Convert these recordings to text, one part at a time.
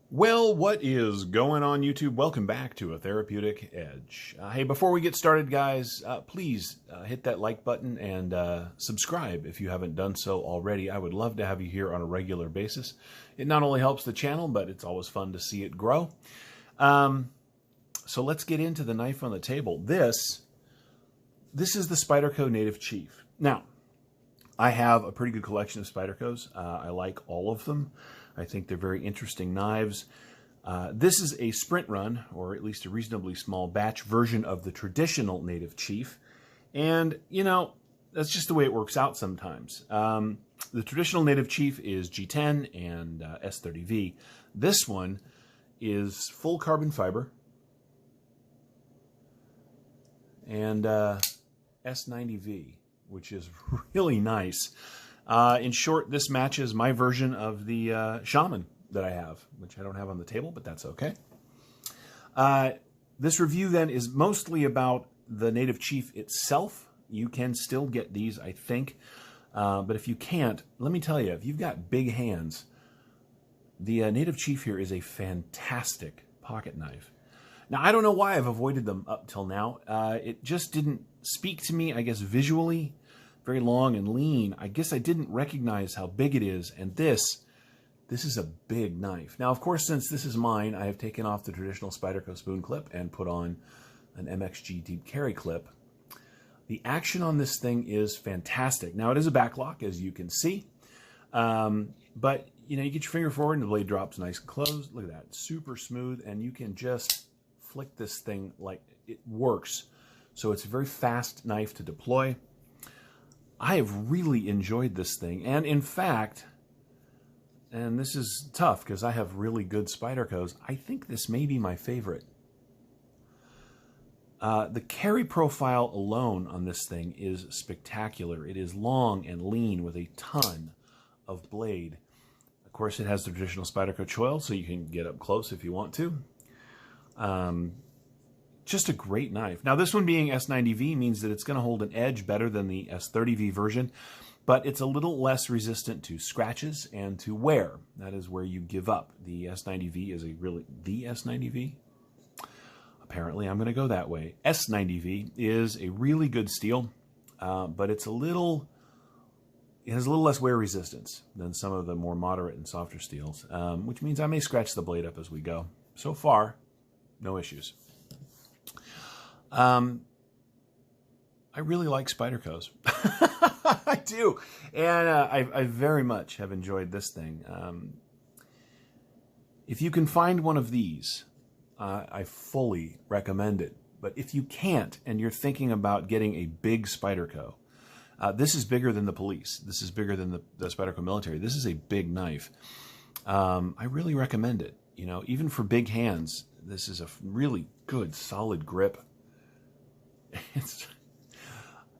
Well, what is going on, YouTube? Welcome back to A Therapeutic Edge. Hey, before we get started, guys, please hit that like button and subscribe if you haven't done so already. I would love to have you here on a regular basis. It not only helps the channel, but it's always fun to see it grow. So let's get into the knife on the table. This is the Spyderco Native Chief. Now, I have a pretty good collection of Spydercos. I like all of them. I think they're very interesting knives. This is a sprint run, or at least a reasonably small batch version of the traditional Native Chief. And, you know, that's just the way it works out sometimes. The traditional Native Chief is G10 and S90V. This one is full carbon fiber and S90V, which is really nice. In short, this matches my version of the Shaman that I have, which I don't have on the table, but that's okay. This review then is mostly about the Native Chief itself. You can still get these, I think, but if you can't, let me tell you, if you've got big hands, the Native Chief here is a fantastic pocket knife. Now, I don't know why I've avoided them up till now. It just didn't speak to me, I guess, visually. Very long and lean. I guess I didn't recognize how big it is, and this is a big knife. Now, of course, since this is mine, I have taken off the traditional Spyderco spoon clip and put on an MXG deep carry clip. The action on this thing is fantastic. Now, it is a backlock, as you can see, but you know, you get your finger forward and the blade drops nice and closed. Look at that, super smooth, and you can just flick this thing like it works. So it's a very fast knife to deploy. I have really enjoyed this thing, and in fact, and this is tough because I have really good Spydercos, I think this may be my favorite. The carry profile alone on this thing is spectacular. It is long and lean with a ton of blade. Of course, it has the traditional Spyderco choil, so you can get up close if you want to. Just a great knife. Now, this one being S90V means that it's going to hold an edge better than the S30V version, but it's a little less resistant to scratches and to wear. That is where you give up. The S90V is the S90V? Apparently, I'm going to go that way. S90V is a really good steel, but it has a little less wear resistance than some of the more moderate and softer steels, which means I may scratch the blade up as we go. So far, no issues. I really like Spydercos. I do. And I very much have enjoyed this thing. If you can find one of these, I fully recommend it. But if you can't, and you're thinking about getting a big Spyderco, this is bigger than the police. This is bigger than the Spyderco military. This is a big knife. I really recommend it. You know, even for big hands, this is a really good, solid grip.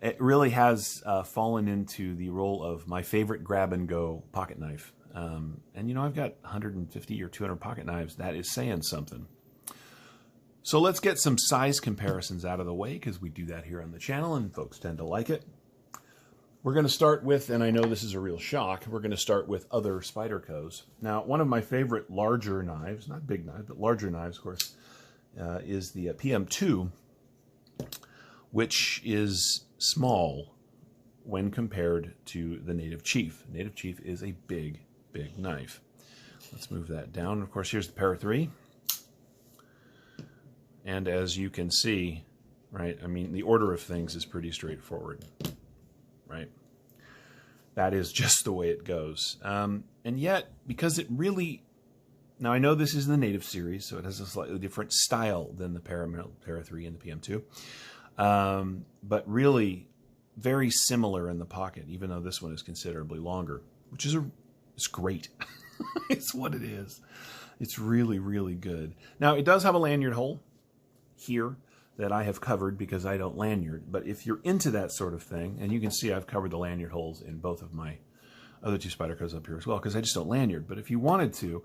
It really has fallen into the role of my favorite grab-and-go pocket knife. And, you know, I've got 150 or 200 pocket knives. That is saying something. So let's get some size comparisons out of the way, because we do that here on the channel, and folks tend to like it. We're going to start with, and I know this is a real shock, we're going to start with other Spydercos. Now, one of my favorite larger knives, not big knives, but larger knives, of course, is the PM2, which is small when compared to the Native Chief. The Native Chief is a big, big knife. Let's move that down. Of course, here's the Para 3. And as you can see, right, I mean, the order of things is pretty straightforward, right? That is just the way it goes. And yet, because it really... Now, I know this is the Native series, so it has a slightly different style than the Para 3 and the PM2. But really very similar in the pocket, even though this one is considerably longer, which is it's great. It's what it is. It's really, really good. Now, it does have a lanyard hole here that I have covered because I don't lanyard. But if you're into that sort of thing, and you can see I've covered the lanyard holes in both of my other two Spydercos up here as well, because I just don't lanyard. But if you wanted to,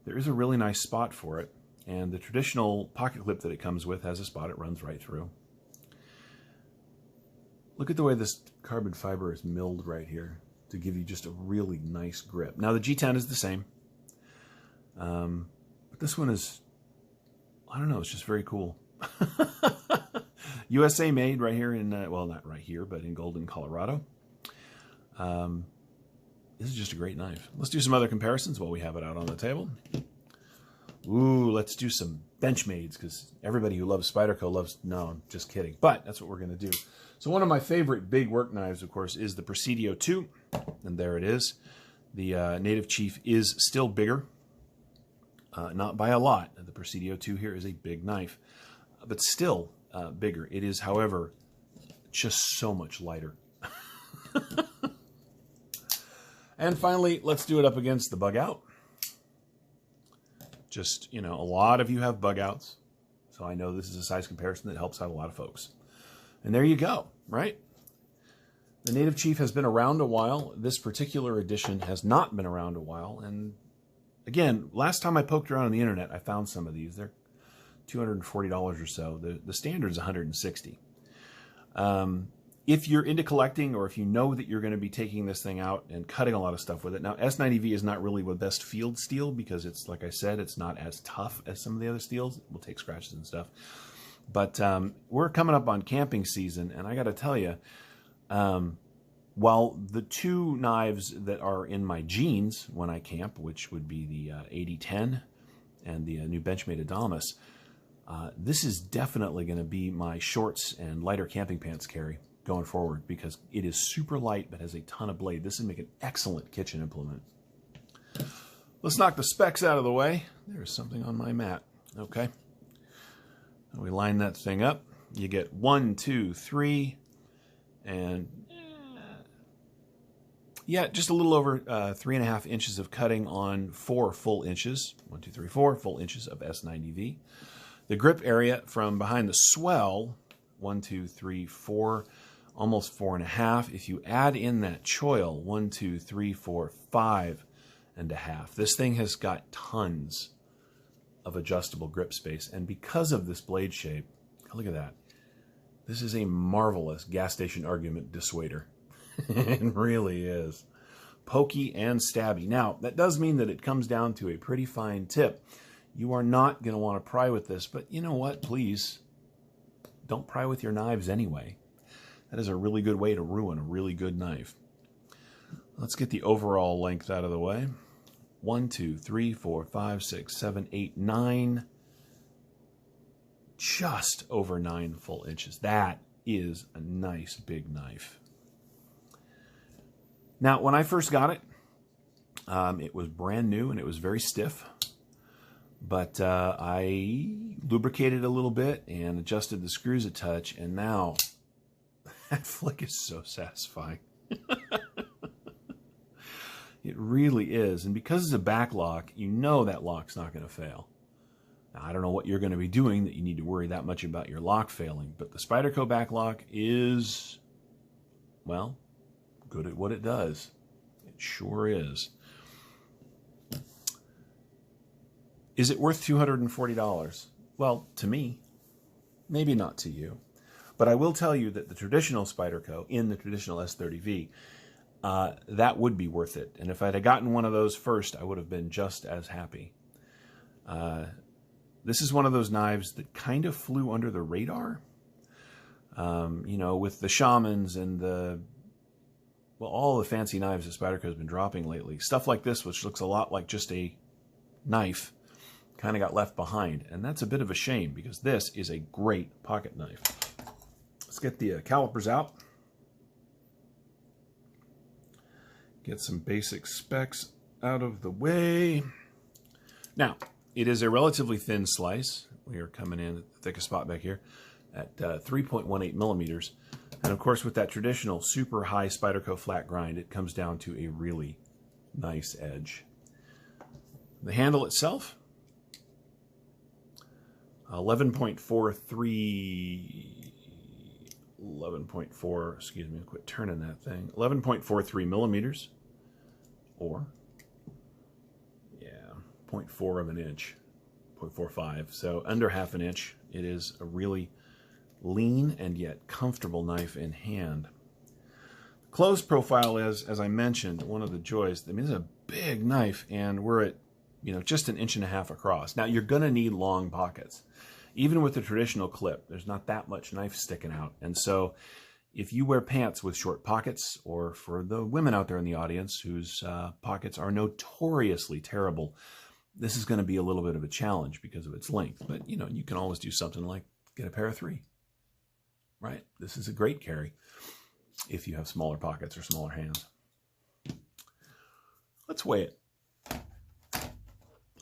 there is a really nice spot for it. And the traditional pocket clip that it comes with has a spot it runs right through. Look at the way this carbon fiber is milled right here to give you just a really nice grip. Now, the G10 is the same. But this one is, I don't know, it's just very cool. USA made right here in, well, not right here, but in Golden, Colorado. This is just a great knife. Let's do some other comparisons while we have it out on the table. Ooh, let's do some Benchmades, because everybody who loves Spyderco loves, no, I'm just kidding. But that's what we're going to do. So one of my favorite big work knives, of course, is the Presidio 2. And there it is. The Native Chief is still bigger. Not by a lot. The Presidio 2 here is a big knife, but still bigger. It is, however, just so much lighter. And finally, let's do it up against the Bug Out. Just, you know, a lot of you have bug outs, so I know this is a size comparison that helps out a lot of folks. And there you go, right? The Native Chief has been around a while. This particular edition has not been around a while. And again, last time I poked around on the internet, I found some of these. They're $240 or so. The standard is $160. If you're into collecting, or if you know that you're going to be taking this thing out and cutting a lot of stuff with it. Now, S90V is not really the best field steel because it's, like I said, it's not as tough as some of the other steels. It will take scratches and stuff. But we're coming up on camping season, and I got to tell you, while the two knives that are in my jeans when I camp, which would be the 8010 and the new Benchmade Adamas, this is definitely going to be my shorts and lighter camping pants carry going forward, because it is super light but has a ton of blade. This would make an excellent kitchen implement. Let's knock the specs out of the way. There's something on my mat. Okay. We line that thing up. You get 1, 2, 3, and yeah, just a little over 3.5 inches of cutting on 4 full inches. 1, 2, 3, 4 full inches of S90V. The grip area from behind the swell, 1, 2, 3, 4, almost 4.5. If you add in that choil, 1, 2, 3, 4, 5.5. This thing has got tons of adjustable grip space, and because of this blade shape, look at that. This is a marvelous gas station argument dissuader. It really is. Pokey and stabby. Now, that does mean that it comes down to a pretty fine tip. You are not going to want to pry with this, but you know what? Please don't pry with your knives anyway. That is a really good way to ruin a really good knife. Let's get the overall length out of the way. 1, 2, 3, 4, 5, 6, 7, 8, 9. Just over 9 full inches. That is a nice big knife. Now, when I first got it, it was brand new and it was very stiff. But I lubricated a little bit and adjusted the screws a touch, and now that flick is so satisfying. It really is. And because it's a back lock, you know that lock's not going to fail. Now, I don't know what you're going to be doing that you need to worry that much about your lock failing, but the Spyderco back lock is, well, good at what it does. It sure is. Is it worth $240? Well, to me, maybe not to you. But I will tell you that the traditional Spyderco, in the traditional S30V, that would be worth it. And if I'd have gotten one of those first, I would have been just as happy. This is one of those knives that kind of flew under the radar. You know, with the Shamans and the, well, all the fancy knives that Spyderco has been dropping lately. Stuff like this, which looks a lot like just a knife, kind of got left behind. And that's a bit of a shame, because this is a great pocket knife. Let's get the calipers out. Get some basic specs out of the way. Now, it is a relatively thin slice. We are coming in at the thickest spot back here at 3.18 millimeters. And of course, with that traditional super high Spyderco flat grind, it comes down to a really nice edge. The handle itself, 11.4, excuse me, quit turning that thing, 11.43 millimeters, or, yeah, 0.4 of an inch, 0.45, so under half an inch. It is a really lean and yet comfortable knife in hand. Close profile is, as I mentioned, one of the joys. I mean, it's a big knife, and we're at just an 1.5 inches across. Now, you're going to need long pockets. Even with the traditional clip, there's not that much knife sticking out. And so if you wear pants with short pockets, or for the women out there in the audience whose pockets are notoriously terrible, this is going to be a little bit of a challenge because of its length. But, you can always do something like get a pair of 3, right? This is a great carry if you have smaller pockets or smaller hands. Let's weigh it.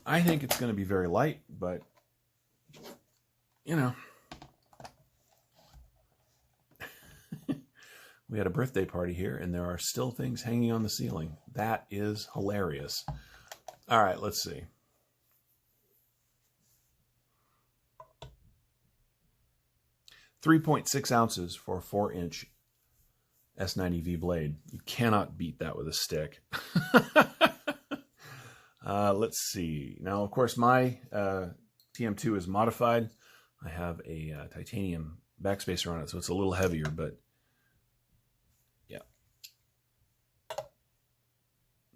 I think it's going to be very light, but, we had a birthday party here, and there are still things hanging on the ceiling. That is hilarious. All right, let's see. .6 ounces for a 4-inch S90V blade. You cannot beat that with a stick. Let's see. Now, of course, my TM2 is modified. I have a titanium backspacer on it, so it's a little heavier, but yeah.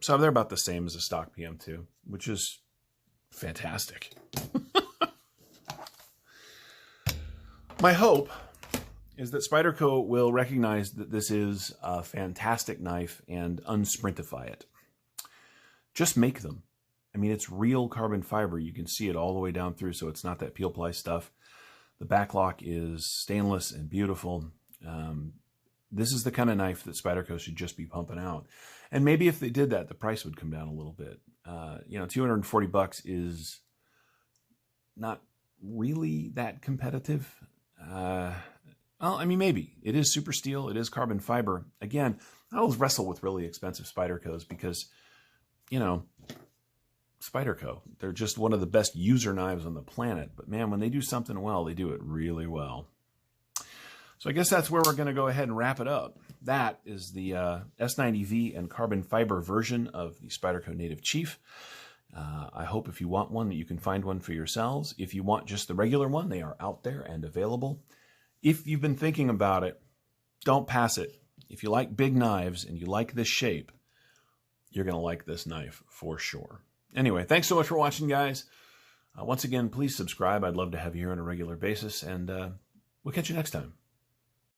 So they're about the same as a stock PM2, which is fantastic. My hope is that Spyderco will recognize that this is a fantastic knife and unsprintify it. Just make them. I mean, it's real carbon fiber. You can see it all the way down through, so it's not that peel ply stuff. The backlock is stainless and beautiful. This is the kind of knife that Spyderco should just be pumping out. And maybe if they did that, the price would come down a little bit. $240 is not really that competitive. Well, I mean, maybe. It is super steel. It is carbon fiber. Again, I always wrestle with really expensive Spydercos because, Spyderco, they're just one of the best user knives on the planet. But man, when they do something well, they do it really well. So I guess that's where we're going to go ahead and wrap it up. That is the S90V and carbon fiber version of the Spyderco Native Chief. I hope if you want one that you can find one for yourselves. If you want just the regular one, they are out there and available. If you've been thinking about it, don't pass it. If you like big knives and you like this shape, you're going to like this knife for sure. Anyway, thanks so much for watching, guys. Once again, please subscribe. I'd love to have you here on a regular basis, and we'll catch you next time.